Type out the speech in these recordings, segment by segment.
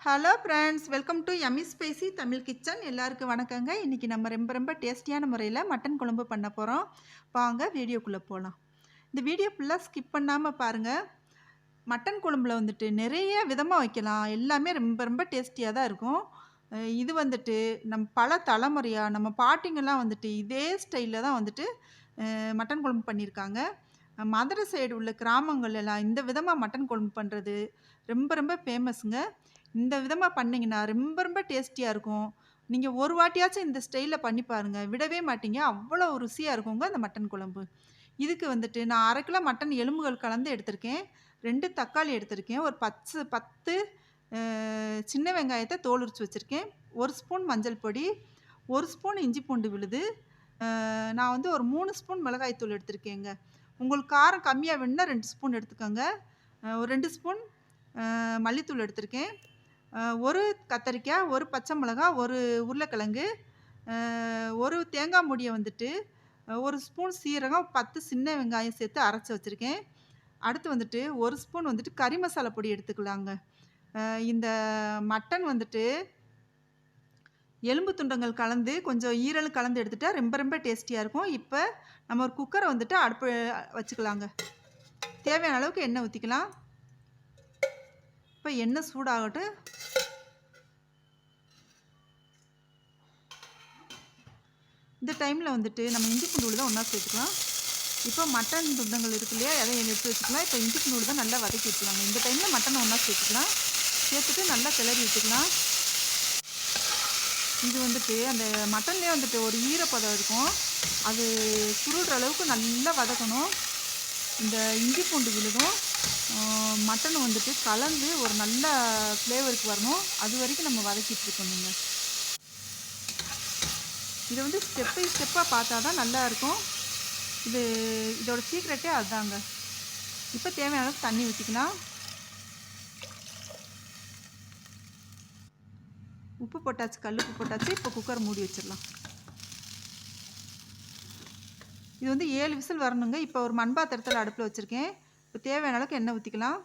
Hello friends, welcome to yummy spicy Tamil kitchen. எல்லாருக்கும் வணக்கங்க. இன்றைக்கி நம்ம ரொம்ப டேஸ்டியான முறையில் மட்டன் குழம்பு பண்ண போகிறோம். வாங்க வீடியோக்குள்ளே போகலாம். இந்த வீடியோ ஃபுல்லாக ஸ்கிப் பண்ணாமல் பாருங்கள். மட்டன் குழம்புல நிறைய விதமாக வைக்கலாம். எல்லாமே ரொம்ப டேஸ்டியாக தான் இருக்கும். இது நம்ம பல தலைமுறையாக நம்ம பாட்டிங்கெல்லாம் இதே ஸ்டைலில் தான் மட்டன் குழம்பு பண்ணியிருக்காங்க. மதுரை சைடு உள்ள கிராமங்கள் எல்லாம் இந்த விதமாக மட்டன் குழம்பு பண்ணுறது ரொம்ப ஃபேமஸுங்க. இந்த விதமாக பண்ணிங்கன்னா ரொம்ப டேஸ்டியாக இருக்கும். நீங்கள் ஒரு வாட்டியாச்சும் இந்த ஸ்டைலில் பண்ணி பாருங்கள், விடவே மாட்டீங்க. அவ்வளோ ருசியாக இருக்குங்க அந்த மட்டன் குழம்பு. இதுக்கு நான் 1/2 கிலோ மட்டன் எலும்புகள் கலந்து எடுத்திருக்கேன். 2 தக்காளி எடுத்திருக்கேன். ஒரு 10 சின்ன வெங்காயத்தை தோல் உரித்து வச்சுருக்கேன். 1 ஸ்பூன் மஞ்சள் பொடி, 1 ஸ்பூன் இஞ்சி பூண்டு விழுது, நான் ஒரு 3 ஸ்பூன் மிளகாய் தூள் எடுத்திருக்கேங்க. உங்களுக்கு காரம் கம்மியாக வேணும்னா 2 ஸ்பூன் எடுத்துக்கோங்க. ஒரு 2 ஸ்பூன் மல்லித்தூள் எடுத்திருக்கேன். 1 கத்தரிக்காய், 1 பச்சை மிளகா, 1 உருளைக்கிழங்கு, 1 தேங்காய் மூடியை 1 ஸ்பூன் சீரகம், 10 சின்ன வெங்காயம் சேர்த்து அரைச்சி வச்சுருக்கேன். அடுத்து 1 ஸ்பூன் கறி மசாலா பொடி எடுத்துக்கலாங்க. இந்த மட்டன் எலும்பு துண்டங்கள் கலந்து கொஞ்சம் ஈரல் கலந்து எடுத்துட்டா ரொம்ப டேஸ்டியாக இருக்கும். இப்போ நம்ம ஒரு குக்கரை அடுப்பு வச்சுக்கலாங்க. தேவையான அளவுக்கு எண்ணெய் ஊற்றிக்கலாம். இப்போ எண்ணெய் சூடாகட்டும். இந்த டைமில் நம்ம இஞ்சி பூண்டு தான் ஒன்றா சேர்த்துக்கலாம். இப்போ மட்டன் துண்டங்கள் இருக்கு இல்லையா, அதை எடுத்து வச்சுக்கலாம். இப்போ இஞ்சி பூண்டு தான் நல்லா வதக்கி வச்சுக்கலாங்க. இந்த டைமில் மட்டனை ஒன்றா சேர்த்துக்கலாம். சேர்த்துட்டு நல்லா கிளறி விட்டுக்கலாம். இது அந்த மட்டன்லேயே ஒரு ஈரப்பதம் இருக்கும். அது சுருடுற அளவுக்கு நல்லா வதக்கணும். இந்த இஞ்சி பூண்டு விழுதும் மட்டன் கலந்து ஒரு நல்ல ஃப்ளேவருக்கு வரணும். அது வரைக்கும் நம்ம வதக்கிட்டு இருக்கணுங்க. இதை ஸ்டெப் பை ஸ்டெப்பாக பார்த்தா தான் நல்லாயிருக்கும். இதோட சீக்ரெட்டே அதுதாங்க. இப்போ தேவையான அளவுக்கு தண்ணி ஊற்றிக்கலாம். உப்பு போட்டாச்சு, கல் உப்பு போட்டாச்சு. இப்போ குக்கர் மூடி வச்சிடலாம். இது 7 விசில் வரணுங்க. இப்போ ஒரு மண்பாத்திரத்தில் அடுப்பில் வச்சுருக்கேன். இப்போ தேவையான அளவுக்கு எண்ணெய் ஊற்றிக்கலாம்.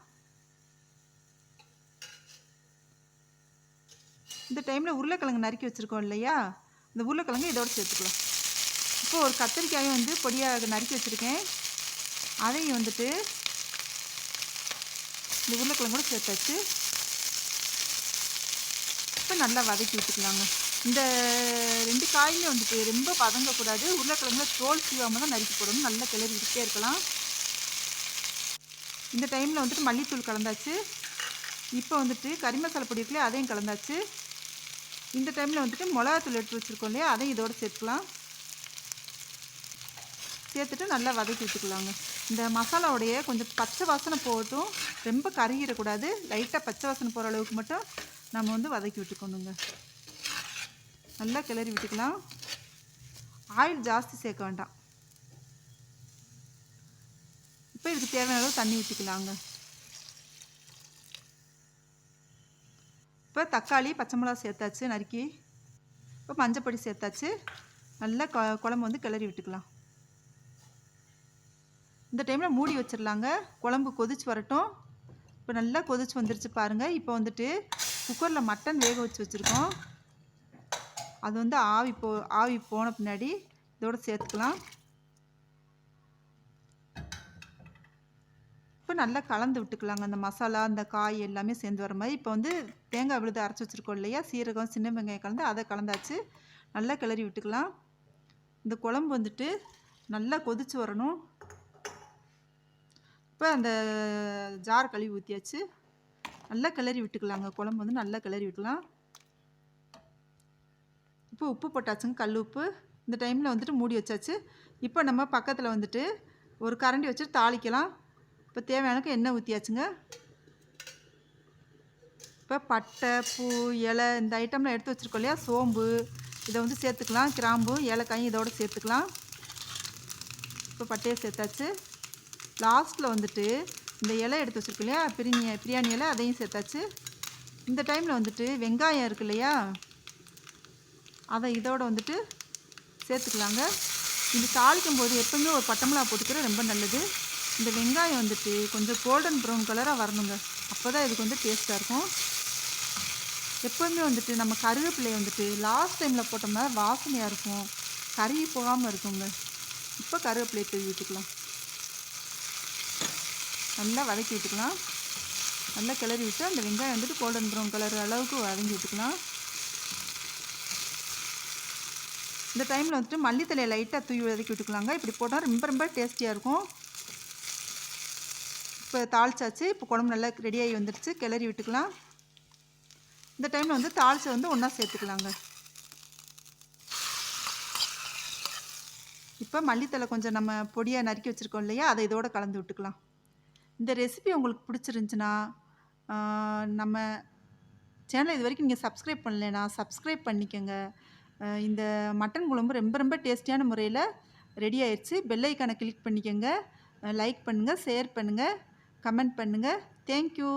இந்த டைமில் உருளைக்கிழங்கு நறுக்கி வச்சுருக்கோம் இல்லையா, இந்த உருளைக்கிழங்கு இதோடு சேர்த்துக்கலாம். இப்போ ஒரு கத்திரிக்காயும் பொடியாக நறுக்கி வச்சுருக்கேன். அதையும் இந்த உருளைக்கிழங்கோட சேர்த்தாச்சு. இப்போ நல்லா வதக்கி விட்டுக்கலாங்க. இந்த 2 காயுமே ரொம்ப வதங்கக்கூடாது. உருளைக்கிழங்குல தோல் சீவாமல் தான் நறுக்கி போடணும். நல்லா கிளறி விட்டுட்டே இருக்கலாம். இந்த டைமில் மல்லித்தூள் கலந்தாச்சு. இப்போ கறிமசாலா பொடி இருக்குல்லையா, அதையும் கலந்தாச்சு. இந்த டைமில் மிளகாத்தூள் எடுத்து வச்சுருக்கோம் இல்லையா, அதையும் இதோடு சேர்த்துக்கலாம். சேர்த்துட்டு நல்லா வதக்கி விட்டுக்கலாங்க. இந்த மசாலாவுடைய கொஞ்சம் பச்சை வாசனை போகட்டும். ரொம்ப கருகிடக்கூடாது. லைட்டாக பச்சை வாசனை போகிற அளவுக்கு மட்டும் நம்ம வதக்கி விட்டுக்கணுங்க. நல்லா கிளறி விட்டுக்கலாம். ஆயில் ஜாஸ்தி சேர்க்க வேண்டாம். இப்போ இதுக்கு தேவையான அளவு தண்ணி ஊற்றிக்கலாங்க. இப்போ தக்காளி, பச்சை மிளகா சேர்த்தாச்சு நறுக்கி. இப்போ மஞ்சப்பொடி சேர்த்தாச்சு. நல்லா குழம்பு கிளறி விட்டுக்கலாம். இந்த டைமில் மூடி வச்சிடலாங்க. குழம்பு கொதிச்சு வரட்டும். இப்போ நல்லா கொதிச்சு வந்துருச்சு பாருங்கள். இப்போ குக்கரில் மட்டன் வேக வச்சுருக்கோம். அது ஆவி போன பின்னாடி இதோடு சேர்த்துக்கலாம். இப்போ நல்லா கலந்து விட்டுக்கலாங்க. அந்த மசாலா, அந்த காய் எல்லாமே சேர்ந்து வர மாதிரி. இப்போ தேங்காய் விழுது அரைச்சி வச்சுருக்கோம் இல்லையா, சீரகம், சின்ன வெங்காயம் கலந்து அதை கலந்தாச்சு. நல்லா கிளறி விட்டுக்கலாம். இந்த குழம்பு நல்லா கொதிச்சு வரணும். இப்போ அந்த ஜார் கழுவி ஊற்றியாச்சு. நல்லா கிளறி விட்டுக்கலாங்க. குழம்பு நல்லா கிளறி விட்டுக்கலாம். இப்போ உப்பு போட்டாச்சுங்க, கல் உப்பு. இந்த டைமில் மூடி வச்சாச்சு. இப்போ நம்ம பக்கத்தில் ஒரு கரண்டி வச்சு தாளிக்கலாம். இப்போ தேவையான எண்ணெய் ஊற்றியாச்சுங்க. இப்போ பட்டை, பூ, இலை இந்த ஐட்டம்லாம் எடுத்து வச்சுருக்கோம் இல்லையா, சோம்பு இதை சேர்த்துக்கலாம். கிராம்பு, ஏலக்காயும் இதோடு சேர்த்துக்கலாம். இப்போ பட்டையை சேர்த்தாச்சு. லாஸ்ட்டில் இந்த இலை எடுத்து வச்சுருக்கோம் இல்லையா, பிரியாணி இலை, அதையும் சேர்த்தாச்சு. இந்த டைமில் வெங்காயம் இருக்கு இல்லையா, அதை இதோடு சேர்த்துக்கலாங்க. இது தாளிக்கும் போது எப்பவுமே ஒரு பட்டை மிளகா போட்டுக்கிற ரொம்ப நல்லது. இந்த வெங்காயம் கொஞ்சம் கோல்டன் ப்ரௌன் கலராக வரணுங்க. அப்போ தான் இதுக்கு டேஸ்ட்டாக இருக்கும். எப்போவுமே வந்துட்டு நம்ம கருவேப்பிலையை வந்துட்டு லாஸ்ட் டைமில் போட்டோம்னா வாசனையாக இருக்கும், கருகி போகாமல் இருக்குங்க. இப்போ கருவேப்பிலையை தூவி விட்டுக்கலாம். நல்லா வதக்கி விட்டுக்கலாம். நல்லா கிளறி விட்டு அந்த வெங்காயம் வந்துட்டு கோல்டன் ப்ரௌன் கலர் அளவுக்கு வதங்கி விட்டுக்கலாம். இந்த டைமில் வந்துட்டு மல்லித்தலையை லைட்டாக தூவி வதக்கி விட்டுக்கலாங்க. இப்படி போட்டால் ரொம்ப ரொம்ப டேஸ்டியாக இருக்கும். இப்போ தாளிச்சாச்சு. இப்போ குழம்பு நல்லா ரெடியாகி வந்துடுச்சு. கிளறி விட்டுக்கலாம். இந்த டைமில் வந்து தாளிச்சை வந்து ஒன்றா சேர்த்துக்கலாங்க. இப்போ மல்லித்தலை கொஞ்சம் நம்ம பொடியாக நறுக்கி வச்சுருக்கோம் இல்லையா, அதை இதோடு கலந்து விட்டுக்கலாம். இந்த ரெசிபி உங்களுக்கு பிடிச்சிருந்துச்சுன்னா நம்ம சேனலை இது வரைக்கும் நீங்கள் சப்ஸ்கிரைப் பண்ணலைன்னா சப்ஸ்கிரைப் பண்ணிக்கோங்க. இந்த மட்டன் குழம்பு ரொம்ப ரொம்ப டேஸ்டியான முறையில் ரெடி ஆயிடுச்சு. பெல் ஐக்கானை கிளிக் பண்ணிக்கோங்க. லைக் பண்ணுங்கள், ஷேர் பண்ணுங்கள், கமெண்ட் பண்ணுங்கள். தேங்க்யூ.